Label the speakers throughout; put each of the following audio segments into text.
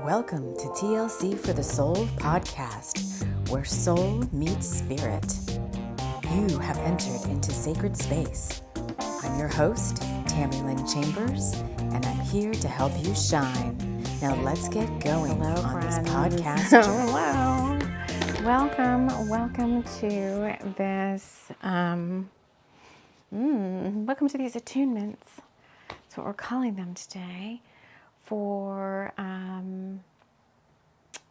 Speaker 1: Welcome to TLC for the Soul podcast, where soul meets spirit. You have entered into sacred space. I'm your host, TAMI Lynn Chambers, and I'm here to help you shine. Now let's get going this podcast journey.
Speaker 2: Hello. Welcome to this, welcome to these attunements. That's what we're calling them today for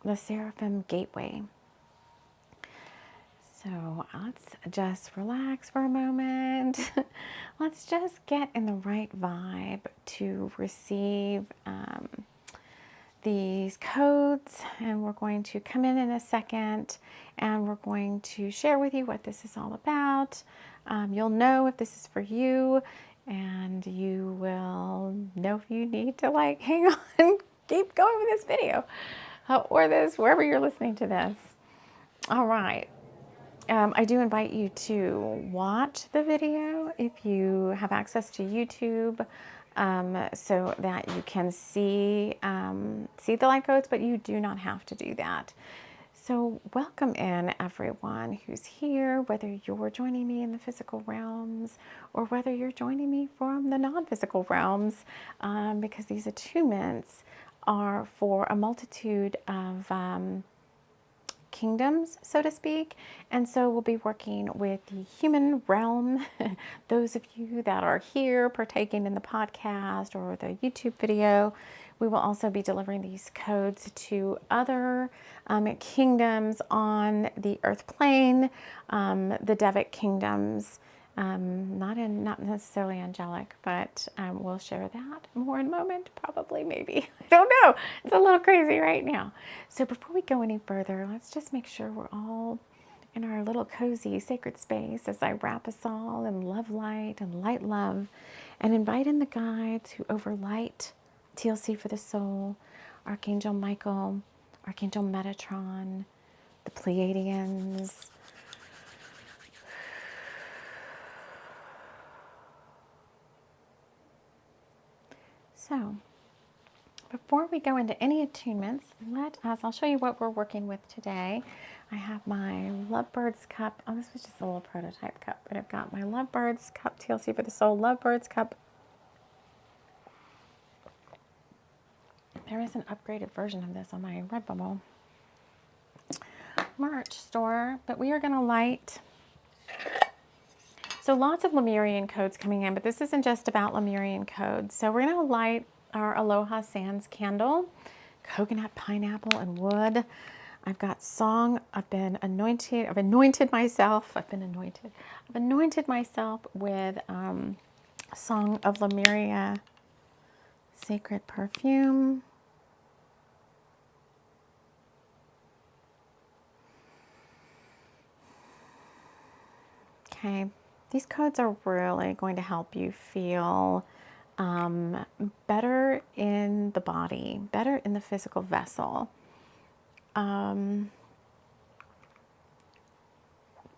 Speaker 2: the Seraphim Gateway. So let's just relax for a moment. Let's just get in the right vibe to receive these codes, and we're going to come in a second and we're going to share with you what this is all about. You'll know if this is for you, and you will know if you need to hang on, keep going with this video or this, wherever you're listening to this. All right. I do invite you to watch the video if you have access to YouTube, so that you can see the light codes, but you do not have to do that. So welcome in everyone who's here, whether you're joining me in the physical realms or whether you're joining me from the non-physical realms, because these attunements are for a multitude of kingdoms, so to speak. And so we'll be working with the human realm. Those of you that are here partaking in the podcast or the YouTube video, we will also be delivering these codes to other kingdoms on the earth plane, the Devic kingdoms. Not necessarily angelic, but we'll share that more in a moment, probably, maybe. I don't know. It's a little crazy right now. So before we go any further, let's just make sure we're all in our little cozy sacred space as I wrap us all in love light and light love, and invite in the guides who overlight TLC for the soul, Archangel Michael, Archangel Metatron, the Pleiadians, So, before we go into any attunements, I'll show you what we're working with today. I have my Lovebirds cup. Oh, this was just a little prototype cup, but I've got my Lovebirds cup, TLC for the Soul, Lovebirds cup. There is an upgraded version of this on my Redbubble merch store, but we are going to light. So lots of Lemurian codes coming in, but this isn't just about Lemurian codes. So we're going to light our Aloha Sands candle, coconut, pineapple, and wood. I've got song. I've anointed myself with Song of Lemuria sacred perfume. Okay. These codes are really going to help you feel better in the body, better in the physical vessel.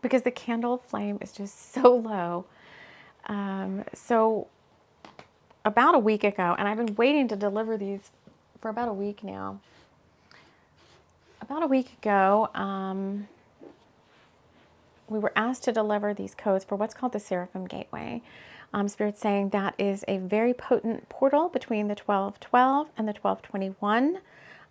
Speaker 2: Because the candle flame is just so low. So about a week ago, and I've been waiting to deliver these for about a week now. About a week ago, we were asked to deliver these codes for what's called the Seraphim Gateway. Spirit's saying that is a very potent portal between the 1212 and the 1221.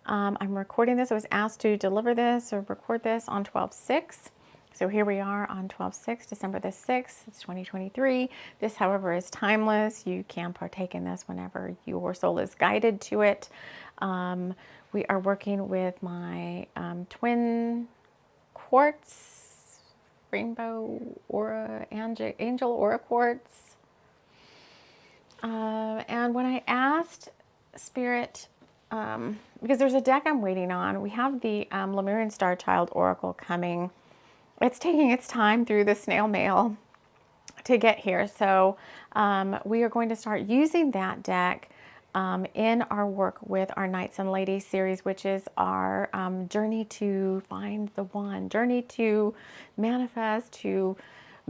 Speaker 2: I'm recording this. I was asked to deliver this or record this on 12/6. So here we are on 12/6, December the 6th. It's 2023. This, however, is timeless. You can partake in this whenever your soul is guided to it. We are working with my twin quartz, Rainbow Aura, Angel Aura Quartz. And when I asked Spirit, because there's a deck I'm waiting on, we have the Lemurian Star Child Oracle coming. It's taking its time through the snail mail to get here. So we are going to start using that deck in our work with our Knights and Ladies series, which is our journey to find the one, journey to manifest, to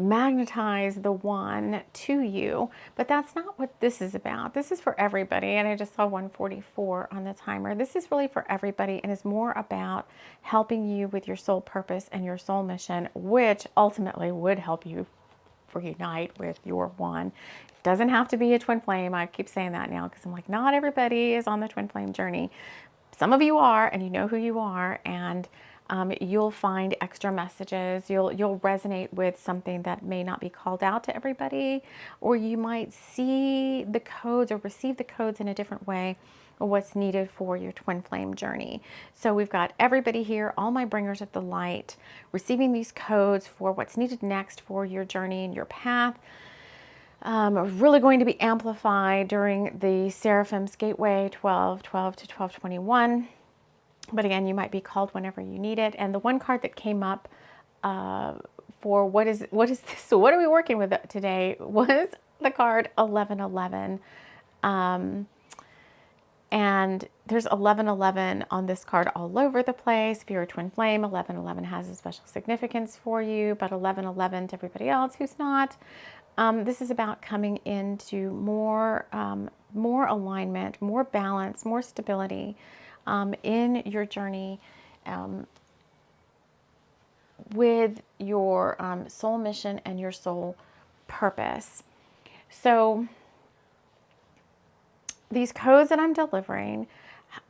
Speaker 2: magnetize the one to you. But that's not what this is about. This is for everybody. And I just saw 144 on the timer. This is really for everybody and is more about helping you with your soul purpose and your soul mission, which ultimately would help you reunite with your one. It doesn't have to be a twin flame. I keep saying that now because I'm like, not everybody is on the twin flame journey. Some of you are, and you know who you are, and you'll find extra messages. You'll resonate with something that may not be called out to everybody, or you might see the codes or receive the codes in a different way, or what's needed for your twin flame journey. So we've got everybody here, all my bringers of the light, receiving these codes for what's needed next for your journey and your path. Really going to be amplified during the Seraphim's Gateway 12/12 to 12/21. But again, you might be called whenever you need it. And the one card that came up for what is this? So what are we working with today was the card 1111. And there's 1111 on this card all over the place. If you're a twin flame, 1111 has a special significance for you, but 1111 to everybody else who's not. This is about coming into more alignment, more balance, more stability in your journey with your soul mission and your soul purpose. So these codes that I'm delivering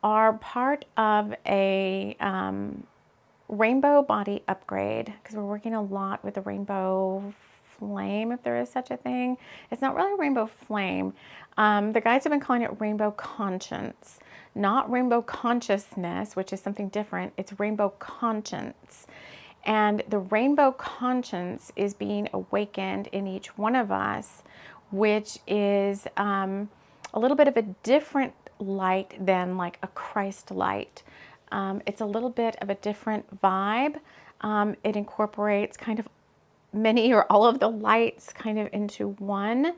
Speaker 2: are part of a rainbow body upgrade, because we're working a lot with the rainbow flame, if there is such a thing. It's not really a rainbow flame. The guides have been calling it rainbow conscience, not rainbow consciousness, which is something different. It's rainbow conscience. And the rainbow conscience is being awakened in each one of us, which is a little bit of a different light than like a Christ light. It's a little bit of a different vibe. It incorporates kind of many or all of the lights kind of into one.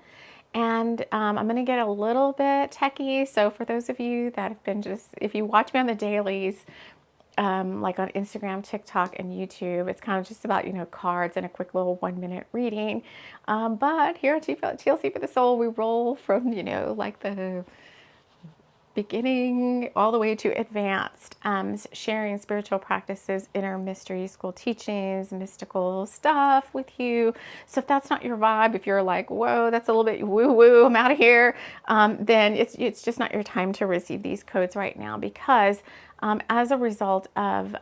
Speaker 2: And I'm going to get a little bit techie. So for those of you that have been if you watch me on the dailies, like on Instagram, TikTok, and YouTube, it's kind of just about, cards and a quick little 1-minute reading. But here at TLC for the Soul, we roll from, like the beginning all the way to advanced, sharing spiritual practices, inner mystery school teachings, mystical stuff with you. So if that's not your vibe, if you're like, whoa, that's a little bit woo-woo, I'm out of here, then it's just not your time to receive these codes right now, because as a result of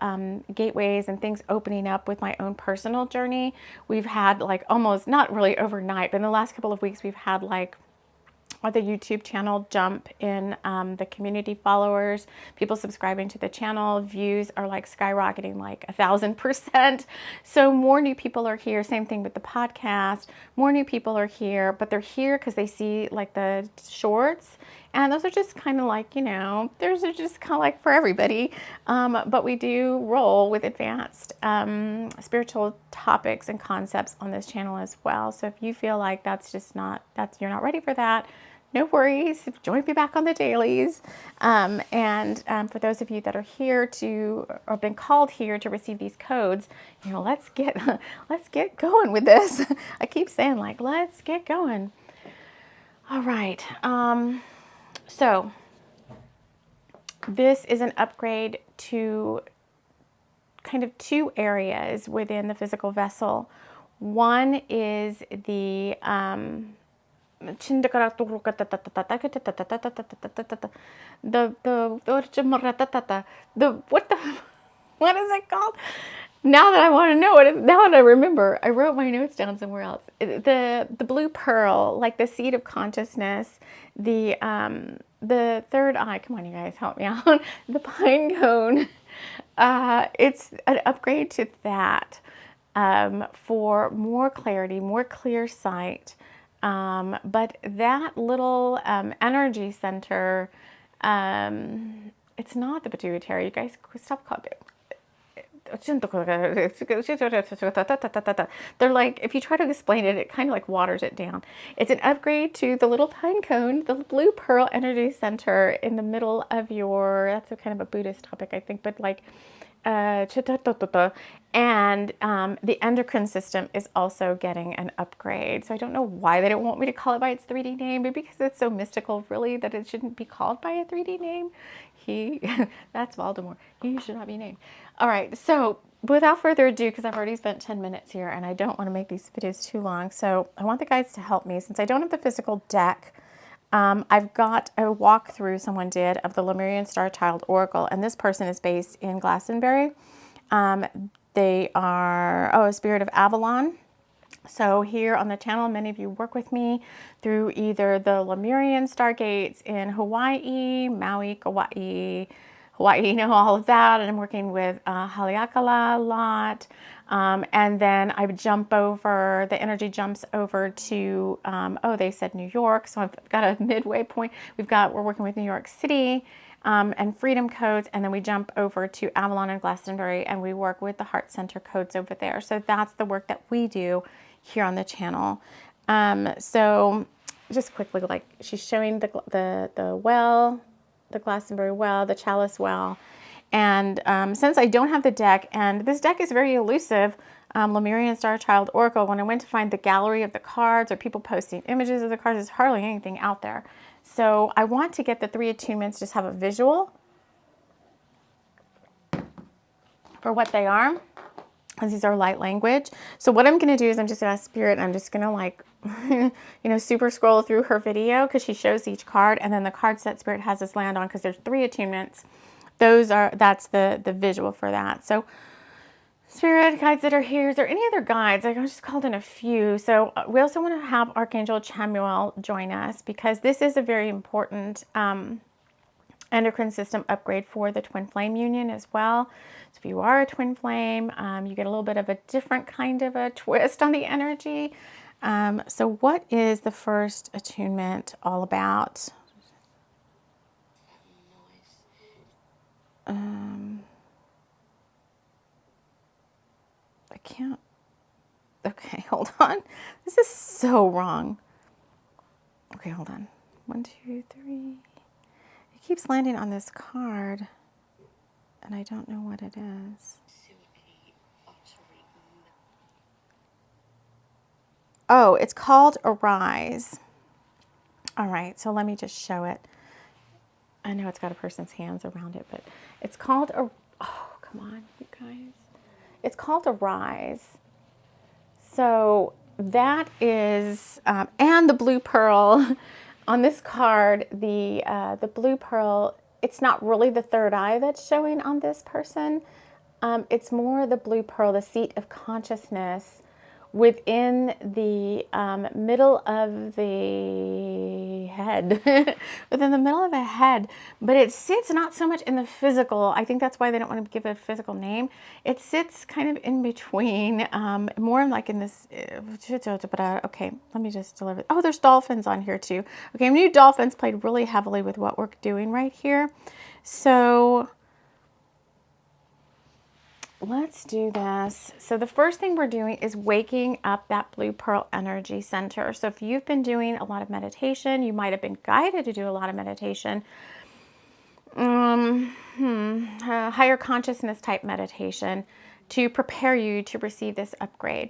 Speaker 2: gateways and things opening up with my own personal journey, we've had like almost, not really overnight, but in the last couple of weeks, we've had like the YouTube channel jump in the community followers, people subscribing to the channel, views are like skyrocketing like 1,000%. So more new people are here. Same thing with the podcast. More new people are here, but they're here because they see like the shorts. And those are just kind of like, those are just kind of like for everybody. But we do roll with advanced spiritual topics and concepts on this channel as well. So if you feel like you're not ready for that, no worries. Join me back on the dailies. And for those of you that are here or been called here to receive these codes, let's get going with this. I keep saying like, let's get going. All right. So this is an upgrade to kind of two areas within the physical vessel. One is the what is it called? Now that I want to know it, now that I remember, I wrote my notes down somewhere else. The blue pearl, like the seed of consciousness, the third eye. Come on, you guys, help me out. The pine cone. It's an upgrade to that for more clarity, more clear sight. But that little energy center, it's not the pituitary. You guys stop calling it. they're like, if you try to explain it, it kind of like waters it down. It's an upgrade to the little pine cone, the blue pearl energy center in the middle of your, that's a kind of a Buddhist topic, I think, but like, and the endocrine system is also getting an upgrade. So I don't know why they don't want me to call it by its 3D name, but because it's so mystical, really, that it shouldn't be called by a 3D name. That's Voldemort. He should not be named. All right, so without further ado, because I've already spent 10 minutes here and I don't want to make these videos too long, so I want the guides to help me. Since I don't have the physical deck, I've got a walkthrough someone did of the Lemurian Star Child Oracle, and this person is based in Glastonbury. They are, a spirit of Avalon. So here on the channel, many of you work with me through either the Lemurian Stargates in Hawaii, Maui, Kauai, you know, all of that. And I'm working with Haleakala a lot. And then I would jump over, the energy jumps over to, they said New York. So I've got a midway point. We're working with New York City and Freedom Codes. And then we jump over to Avalon and Glastonbury and we work with the Heart Center codes over there. So that's the work that we do here on the channel. So just quickly, like she's showing the well, the Glastonbury well, the chalice well. And since I don't have the deck, and this deck is very elusive, Lemurian Star Child Oracle, when I went to find the gallery of the cards or people posting images of the cards, there's hardly anything out there. So I want to get the 3 attunements, just have a visual for what they are, because these are light language. So what I'm going to do is I'm just going to ask Spirit, and I'm just going to like, super scroll through her video because she shows each card, and then the cards that Spirit has us land on, because there's 3 attunements. That's the visual for that. So Spirit guides that are here. Is there any other guides? I just called in a few. So we also want to have Archangel Chamuel join us, because this is a very important endocrine system upgrade for the twin flame union as well. So if you are a twin flame, you get a little bit of a different kind of a twist on the energy. So what is the first attunement all about? I can't. Okay, hold on. This is so wrong. Okay, hold on. 1, 2, 3. It keeps landing on this card, and I don't know what it is. Oh, it's called Arise. All right, so let me just show it. I know it's got a person's hands around it, but it's called oh, come on, you guys. It's called Arise. So that is, and the blue pearl on this card, the blue pearl, it's not really the third eye that's showing on this person. It's more the blue pearl, the seat of consciousness within the middle of the head, within the middle of a head, but it sits not so much in the physical. I think that's why they don't want to give it a physical name. It sits kind of in between, more like in this, okay, let me just deliver. Oh, there's dolphins on here too. Okay, I knew dolphins played really heavily with what we're doing right here. So let's do this. So the first thing we're doing is waking up that blue pearl energy center. So if you've been doing a lot of meditation, you might have been guided to do a lot of meditation, higher consciousness type meditation to prepare you to receive this upgrade.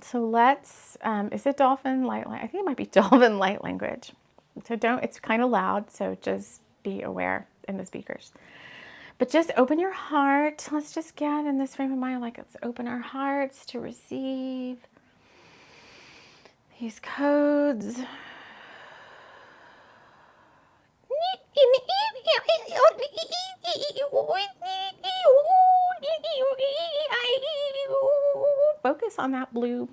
Speaker 2: So let's, is it dolphin light? I think it might be dolphin light language. So it's kind of loud, so just be aware in the speakers. But just open your heart. Let's just get in this frame of mind, like let's open our hearts to receive these codes. Focus on that blue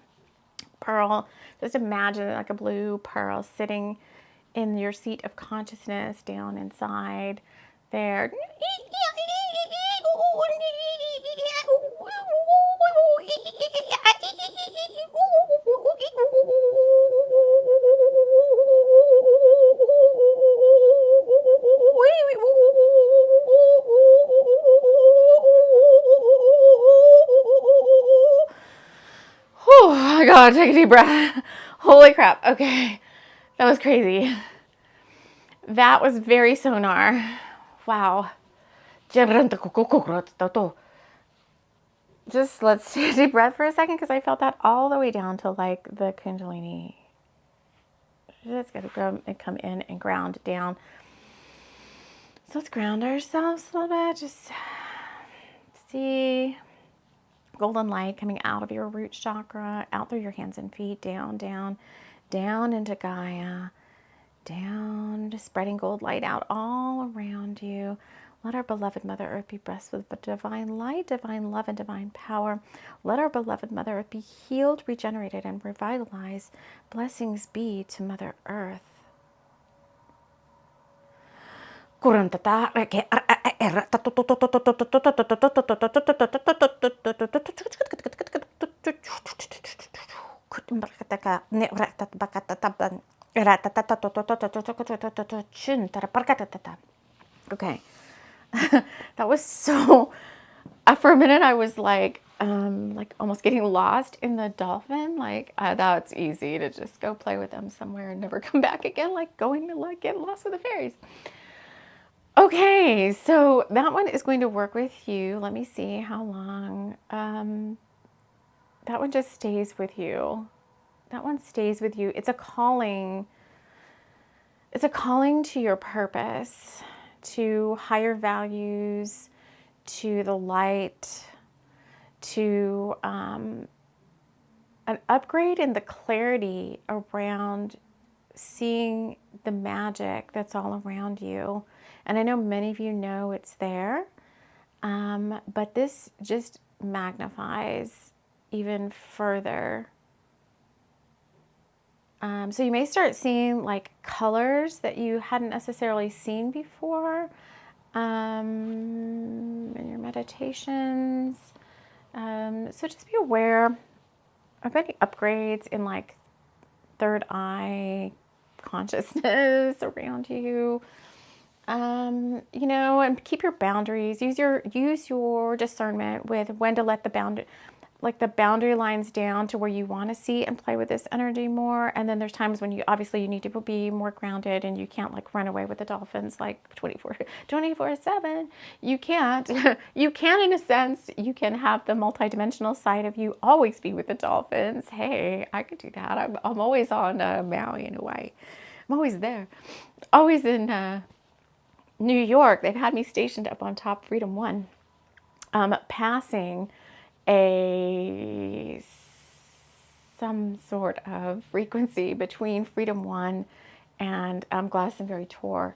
Speaker 2: pearl. Just imagine like a blue pearl sitting in your seat of consciousness down inside there. my God, take a deep breath. Holy crap. Okay. That was crazy. That was very sonar. Wow. Just let's take a deep breath for a second, because I felt that all the way down to like the Kundalini. Just got to go and come in and ground down. So let's ground ourselves a little bit. Just see golden light coming out of your root chakra, out through your hands and feet, down, down, down into Gaia, down, just spreading gold light out all around you. Let our beloved Mother Earth be blessed with divine light, divine love, and divine power. Let our beloved Mother Earth be healed, regenerated, and revitalized. Blessings be to Mother Earth. Okay. That was so, for a minute I was like almost getting lost in the dolphin. Like, that's easy to just go play with them somewhere and never come back again, like going to like get lost with the fairies. Okay, so that one is going to work with you. Let me see how long. That one just stays with you. That one stays with you. It's a calling. It's a calling to your purpose, to higher values, to the light, to an upgrade in the clarity around seeing the magic that's all around you. And I know many of you know it's there, but this just magnifies even further. So you may start seeing like colors that you hadn't necessarily seen before in your meditations. So just be aware of any upgrades in like third eye consciousness around you. You know, and keep your boundaries. Use your discernment with when to let the boundary lines down to where you want to see and play with this energy more. And then there's times when you need to be more grounded, and you can't like run away with the dolphins like 24/7. You can't. You can, in a sense. You can have the multidimensional side of you always be with the dolphins. Hey, I could do that. I'm always on Maui in Hawaii. I'm always there. Always in New York. They've had me stationed up on top Freedom 1, passing some sort of frequency between Freedom 1 and Glastonbury Tor.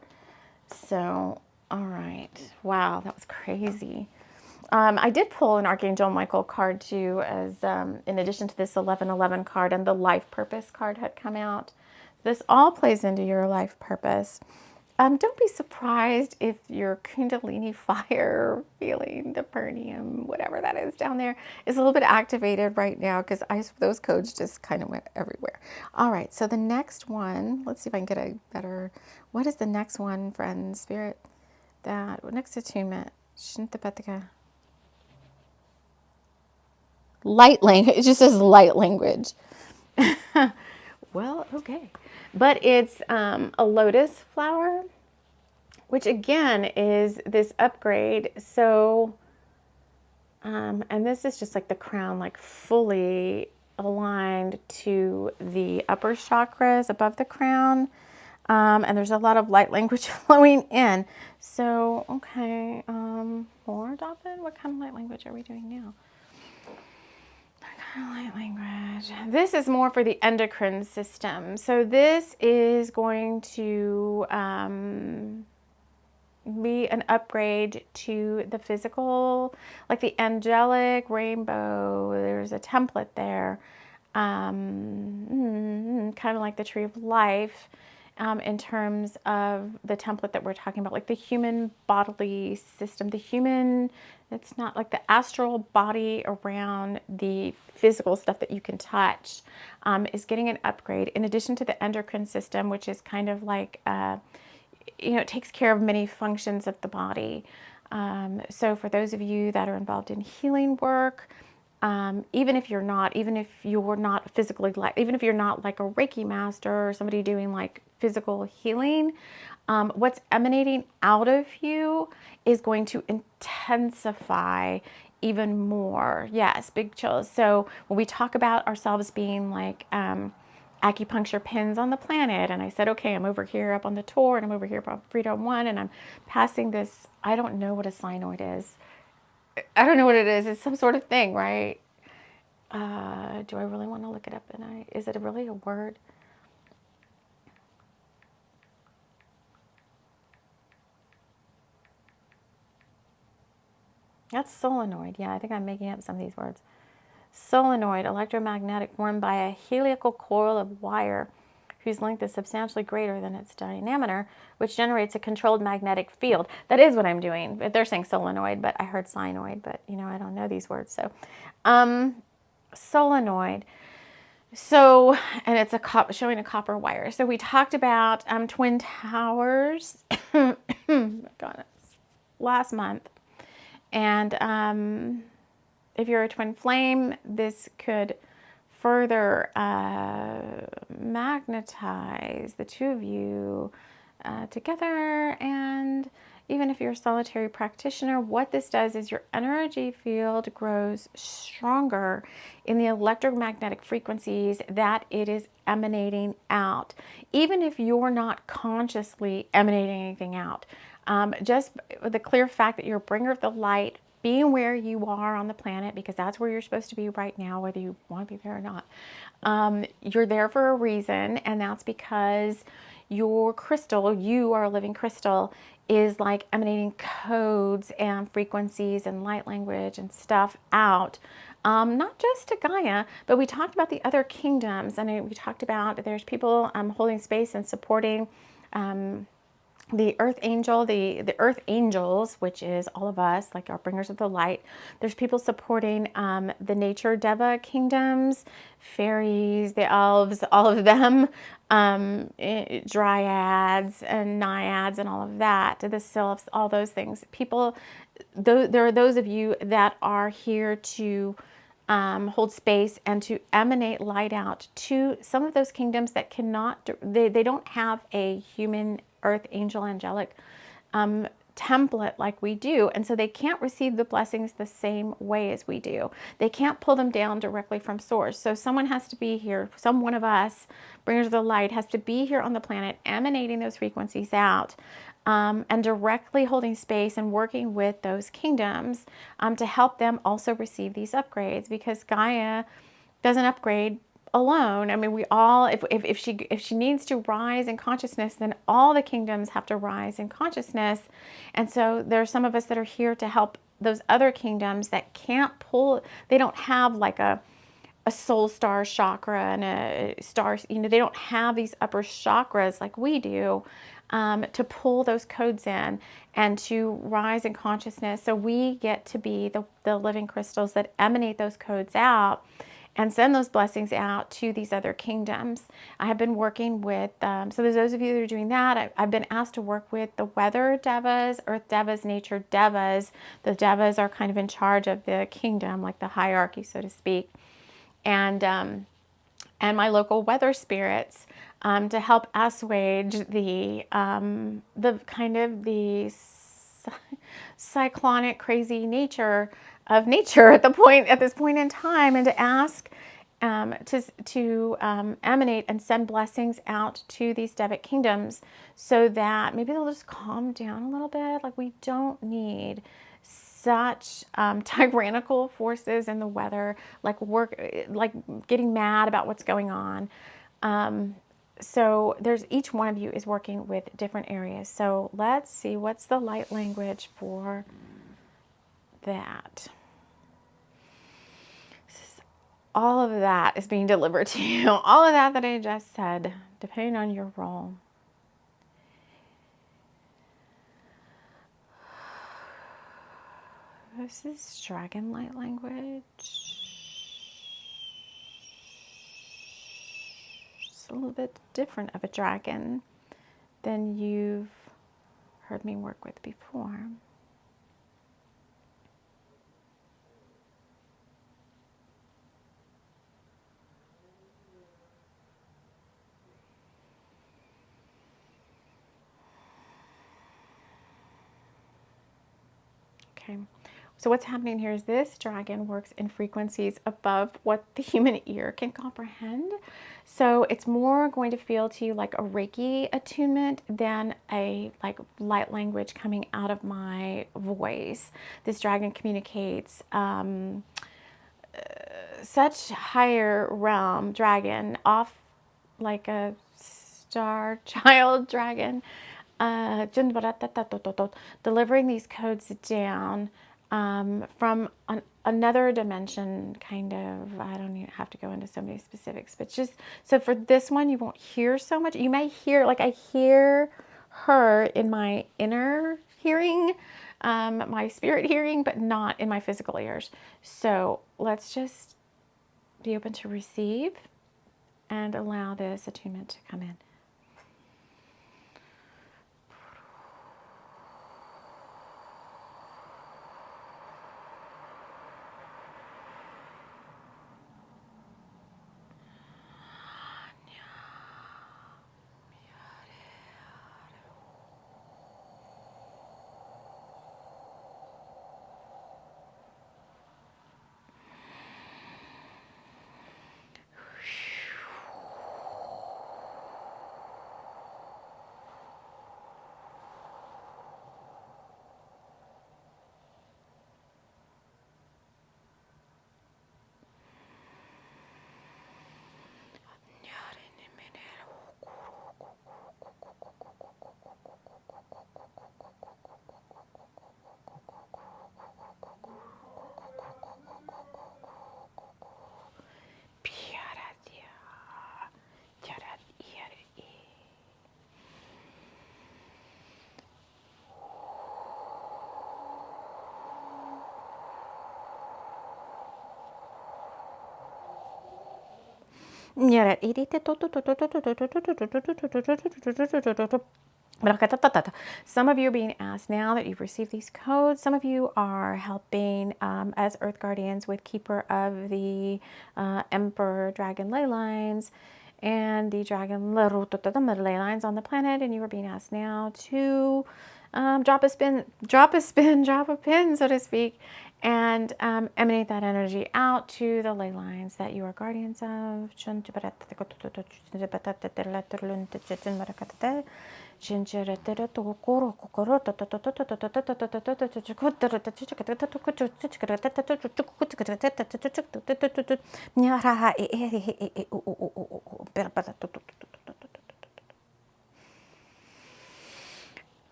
Speaker 2: So, all right. Wow, that was crazy. I did pull an Archangel Michael card too, as in addition to this 1111 card, and the life purpose card had come out. This all plays into your life purpose. Don't be surprised if your Kundalini fire feeling, the perineum, whatever that is down there, is a little bit activated right now, because those codes just kind of went everywhere. All right, so the next one, let's see if I can get a better, what is the next one, friend, spirit? Next attunement, Shintapatika. Light language, it just says light language. Well, okay. But it's a lotus flower, which again is this upgrade. So, and this is just like the crown, like fully aligned to the upper chakras above the crown. And there's a lot of light language flowing in. So, okay, more dolphin? What kind of light language are we doing now? Light language. This is more for the endocrine system. So this is going to be an upgrade to the physical, like the angelic rainbow. There's a template there, kind of like the tree of life, in terms of the template that we're talking about, like the human bodily system, it's not like the astral body around the physical stuff that you can touch, is getting an upgrade, in addition to the endocrine system, which is kind of like, it takes care of many functions of the body. So for those of you that are involved in healing work, even if you're not physically, like, even if you're not like a Reiki master or somebody doing like physical healing, what's emanating out of you is going to intensify even more. Yes, big chills. So when we talk about ourselves being like acupuncture pins on the planet, and I said, okay, I'm over here up on the tour, and I'm over here up on Freedom 1, and I'm passing this, I don't know what a sinoid is. I don't know what it is. It's some sort of thing, right? Do I really want to look it up? And is it really a word? That's solenoid. Yeah, I think I'm making up some of these words. Solenoid, electromagnetic, formed by a helical coil of wire whose length is substantially greater than its diameter, which generates a controlled magnetic field. That is what I'm doing. They're saying solenoid, but I heard sinoid, but I don't know these words. So, solenoid. So, and it's showing a copper wire. So we talked about twin towers God, last month. And if you're a twin flame, this could further magnetize the two of you together. And even if you're a solitary practitioner, what this does is your energy field grows stronger in the electromagnetic frequencies that it is emanating out, even if you're not consciously emanating anything out. Just the clear fact that you're a bringer of the light, being where you are on the planet, because that's where you're supposed to be right now, whether you want to be there or not. You're there for a reason, and that's because your crystal, you are a living crystal, is like emanating codes and frequencies and light language and stuff out. Not just to Gaia, but we talked about the other kingdoms, and we talked about there's people holding space and supporting the earth angel, the earth angels, which is all of us, like our bringers of the light. There's people supporting the nature deva kingdoms, fairies, the elves, all of them, dryads and naiads and all of that, the sylphs, all those things. People, there are those of you that are here to hold space and to emanate light out to some of those kingdoms that cannot, they don't have a human earth angel angelic template like we do, and so they can't receive the blessings the same way as we do. They can't pull them down directly from source. So someone has to be here, some one of us, bringers of the light, has to be here on the planet emanating those frequencies out, and directly holding space and working with those kingdoms to help them also receive these upgrades, because Gaia doesn't upgrade alone. I mean, we all, if she needs to rise in consciousness, then all the kingdoms have to rise in consciousness. And so there are some of us that are here to help those other kingdoms that can't pull, they don't have like a soul star chakra and a star, they don't have these upper chakras like we do, to pull those codes in and to rise in consciousness. So we get to be the living crystals that emanate those codes out and send those blessings out to these other kingdoms. I have been working with, so there's those of you that are doing that. I've been asked to work with the weather devas, earth devas, nature devas. The devas are kind of in charge of the kingdom, like the hierarchy, so to speak. And my local weather spirits to help assuage the kind of the cyclonic, crazy nature of nature at this point in time, and to ask to emanate and send blessings out to these devic kingdoms, so that maybe they'll just calm down a little bit. Like, we don't need such tyrannical forces in the weather, like getting mad about what's going on. So there's, each one of you is working with different areas. So let's see, what's the light language for that? All of that is being delivered to you. All of that I just said, depending on your role. This is dragon light language. It's a little bit different of a dragon than you've heard me work with before. Okay. So what's happening here is this dragon works in frequencies above what the human ear can comprehend. So it's more going to feel to you like a Reiki attunement than a like light language coming out of my voice. This dragon communicates such higher realm dragon, off like a star child dragon, delivering these codes down from another dimension, kind of. I don't even have to go into so many specifics, but just so for this one, you won't hear so much. You may hear, like I hear her in my inner hearing, my spirit hearing, but not in my physical ears. So let's just be open to receive and allow this attunement to come in. Some of you are being asked now that you've received these codes. Some of you are helping as Earth Guardians with Keeper of the Emperor Dragon Ley Lines and the Dragon Ley Lines on the planet, and you are being asked now to drop a pin, so to speak, and emanate that energy out to the ley lines that you are guardians of.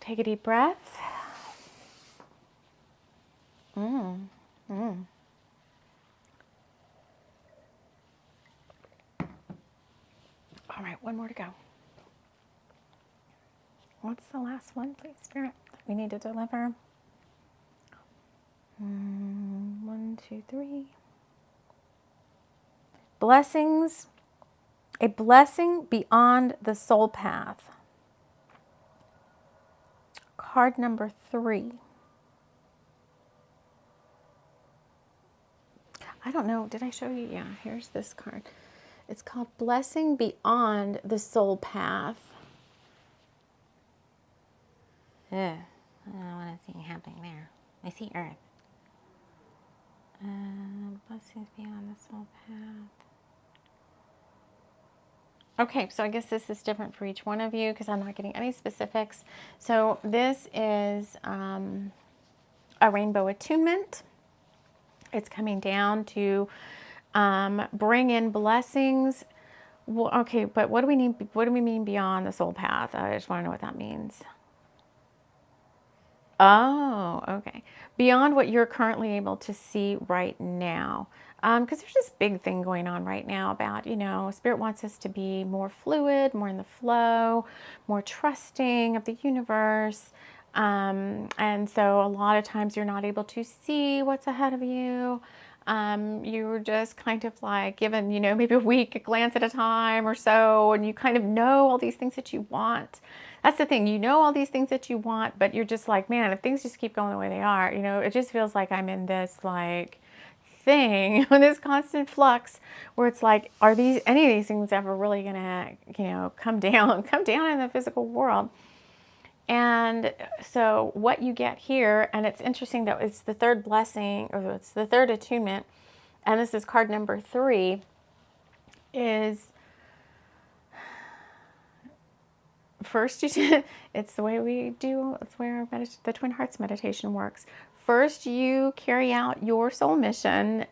Speaker 2: Take a deep breath. All right, one more to go. What's the last one, please, Spirit, that we need to deliver? 1, 2, 3. Blessings. A blessing beyond the soul path. Card number 3. I don't know. Did I show you? Yeah, here's this card. It's called Blessing Beyond the Soul Path.
Speaker 3: I don't know what I see happening there. I see Earth.
Speaker 2: Blessings Beyond the Soul Path. Okay, so I guess this is different for each one of you because I'm not getting any specifics. So this is a rainbow attunement. It's coming down to bring in blessings. Well, okay, but what do we need? What do we mean beyond the soul path? I just want to know what that means. Oh, okay. Beyond what you're currently able to see right now. Because there's this big thing going on right now about, Spirit wants us to be more fluid, more in the flow, more trusting of the universe. And so a lot of times you're not able to see what's ahead of you. You're just kind of like given, maybe a week, a glance at a time or so, and you kind of know all these things that you want. That's the thing, all these things that you want, but you're just like, man, if things just keep going the way they are, it just feels like I'm in this like thing, this constant flux where it's like, are any of these things ever really gonna, come down in the physical world? And so what you get here, and it's interesting that it's the third blessing, or it's the third attunement, and this is card number 3, is first it's the way we do, it's where the Twin Hearts meditation works. First, you carry out your soul mission.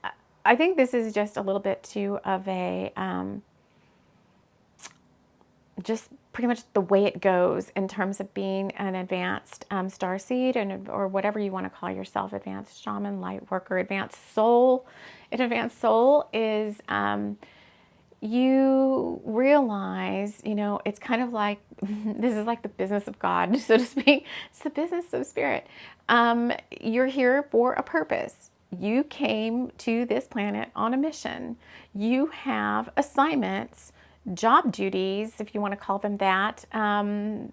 Speaker 2: I think this is just a little bit too of a, just pretty much the way it goes in terms of being an advanced starseed, or whatever you want to call yourself, advanced shaman, light worker, advanced soul. An advanced soul is, you realize, it's kind of like, this is like the business of God, so to speak. It's the business of spirit. You're here for a purpose. You came to this planet on a mission. You have assignments, job duties, if you want to call them that, to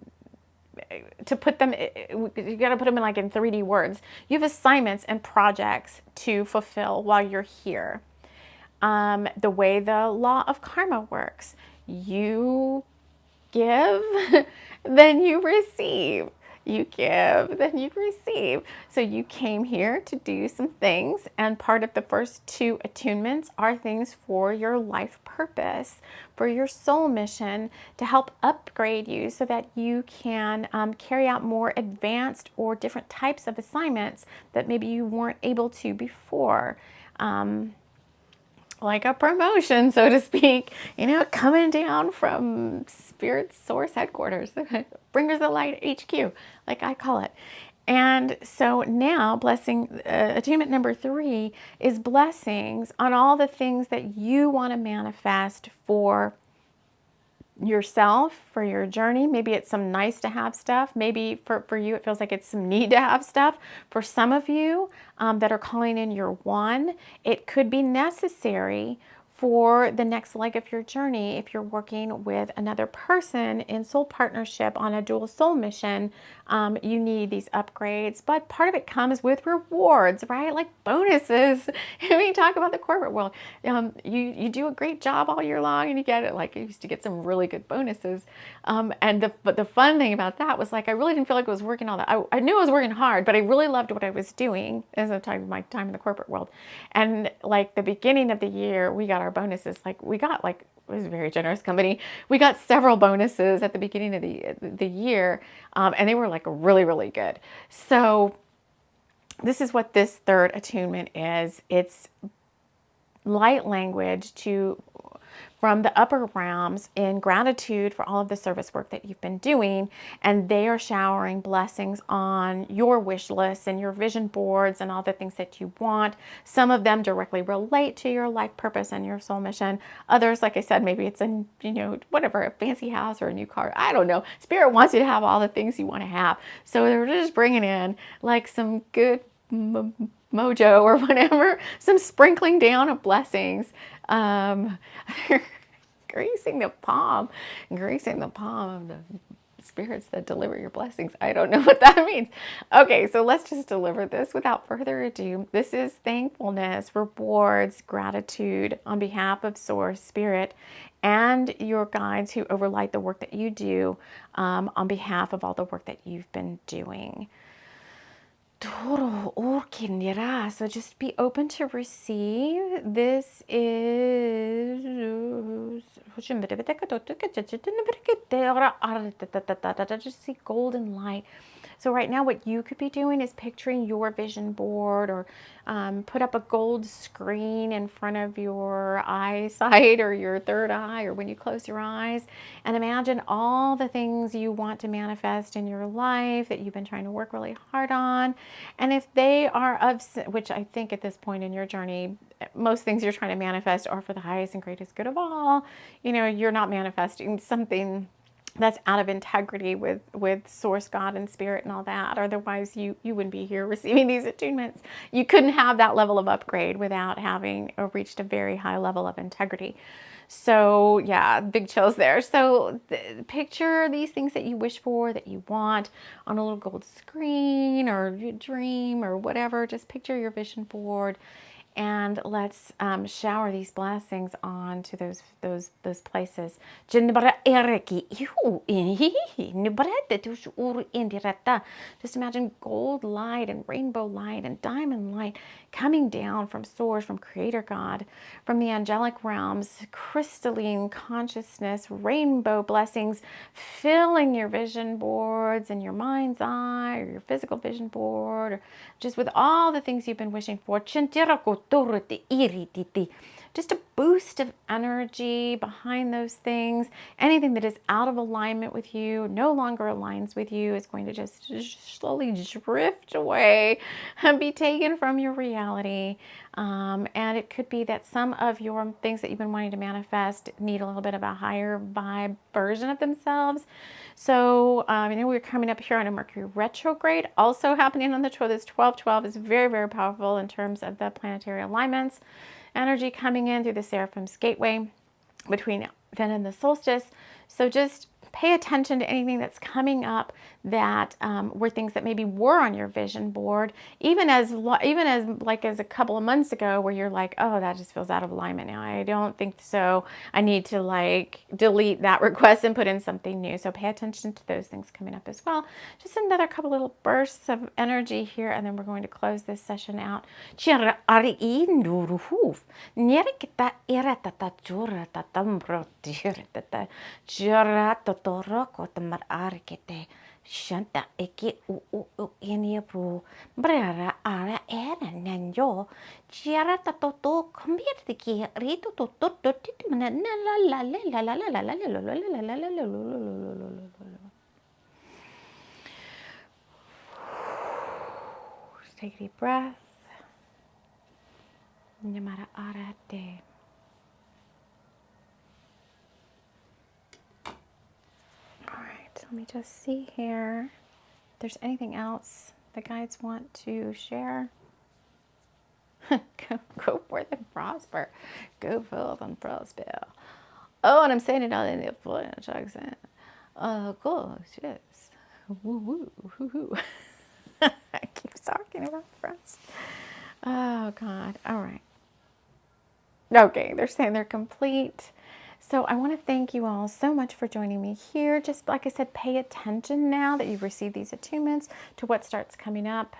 Speaker 2: put them, you got to put them in like in 3D words. You have assignments and projects to fulfill while you're here. The way the law of karma works, you give, then you receive. You give, then you receive. So you came here to do some things, and part of the first 2 attunements are things for your life purpose, for your soul mission, to help upgrade you so that you can carry out more advanced or different types of assignments that maybe you weren't able to before. Like a promotion, so to speak, coming down from Spirit Source headquarters, Bringers of Light HQ, like I call it. And so now blessing, attunement number 3 is blessings on all the things that you want to manifest for yourself, for your journey. Maybe it's some nice to have stuff. Maybe for you, it feels like it's some need to have stuff. For some of you that are calling in your 1, it could be necessary for the next leg of your journey. If you're working with another person in soul partnership on a dual soul mission, you need these upgrades, but part of it comes with rewards, right? Like bonuses. We talk about the corporate world. You do a great job all year long and you get it. Like I used to get some really good bonuses. But the fun thing about that was like, I really didn't feel like I was working all that. I knew I was working hard, but I really loved what I was doing as a time of my time in the corporate world. And like the beginning of the year, we got our bonuses. Like we got it was a very generous company. We got several bonuses at the beginning of the year, and they were like really, really good. So this is what this third attunement is. It's light language from the upper realms in gratitude for all of the service work that you've been doing, and they are showering blessings on your wish lists and your vision boards and all the things that you want. Some of them directly relate to your life purpose and your soul mission. Others, like I said, maybe it's a whatever, a fancy house or a new car. I don't know. Spirit wants you to have all the things you want to have. So they're just bringing in like some good mojo or whatever, some sprinkling down of blessings. Greasing the palm of the spirits that deliver your blessings. I don't know what that means. Okay, so let's just deliver this without further ado. This is thankfulness, rewards, gratitude on behalf of Source, Spirit, and your guides who overlight the work that you do, on behalf of all the work that you've been doing. So just be open to receive. This is just see golden light. So right now what you could be doing is picturing your vision board, or put up a gold screen in front of your eyesight or your third eye, or when you close your eyes, and imagine all the things you want to manifest in your life that you've been trying to work really hard on. And if they are of, which I think at this point in your journey, most things you're trying to manifest are for the highest and greatest good of all. You're not manifesting something that's out of integrity with Source, God, and Spirit and all that. Otherwise, you wouldn't be here receiving these attunements. You couldn't have that level of upgrade without having reached a very high level of integrity. So yeah, big chills there. So picture these things that you wish for, that you want, on a little gold screen or your dream or whatever. Just picture your vision board And let's shower these blessings onto those places. Just imagine gold light and rainbow light and diamond light coming down from source, from Creator God, from the angelic realms, crystalline consciousness, rainbow blessings filling your vision boards and your mind's eye or your physical vision board, or just with all the things you've been wishing for. Just a boost of energy behind those things. Anything that is out of alignment with you, no longer aligns with you, is going to just slowly drift away and be taken from your reality. And it could be that some of your things that you've been wanting to manifest need a little bit of a higher vibe version of themselves. So I know we're coming up here on a Mercury retrograde, also happening on the 12th. This 12/12 is very, very powerful in terms of the planetary alignments. Energy coming in through the Seraphim's gateway between then and the solstice. So just pay attention to anything that's coming up that were things that maybe were on your vision board, even as a couple of months ago, where you're like, oh, that just feels out of alignment now. I don't think so. I need to like delete that request and put in something new. So pay attention to those things coming up as well. Just another couple little bursts of energy here, and then we're going to close this session out. Shanta eki eni bro brera ara era nanyo chiara toto convierte ki rito toto la la la la la la la la la la la. Take a deep breath. Nyamara arate. Let me just see here if there's anything else the guides want to share. Go forth and prosper. Go forth and prosper. Oh, and I'm saying it all in the French accent. Of course, yes. Woo woo, hoo hoo. I keep talking about French. Oh, God. All right. Okay, they're saying they're complete. So I want to thank you all so much for joining me here. Just like I said, pay attention now that you've received these attunements to what starts coming up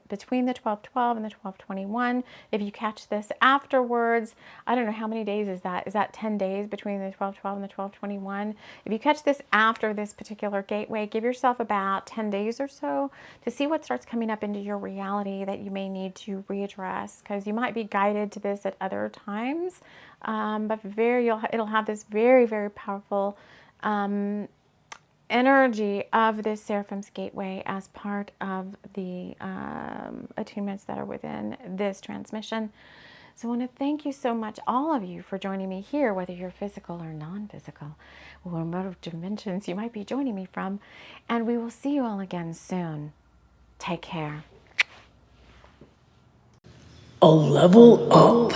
Speaker 2: between the 12/12 and the 12/21. If you catch this afterwards, I don't know how many days is that? Is that 10 days between the 12/12 and the 12/21? If you catch this after this particular gateway, give yourself about 10 days or so to see what starts coming up into your reality that you may need to readdress, because you might be guided to this at other times. But it'll have this very, very powerful energy of this Seraphim's gateway as part of the attunements that are within this transmission. So I want to thank you so much, all of you, for joining me here, whether you're physical or non-physical, or remote dimensions you might be joining me from. And we will see you all again soon. Take care.
Speaker 4: A level up.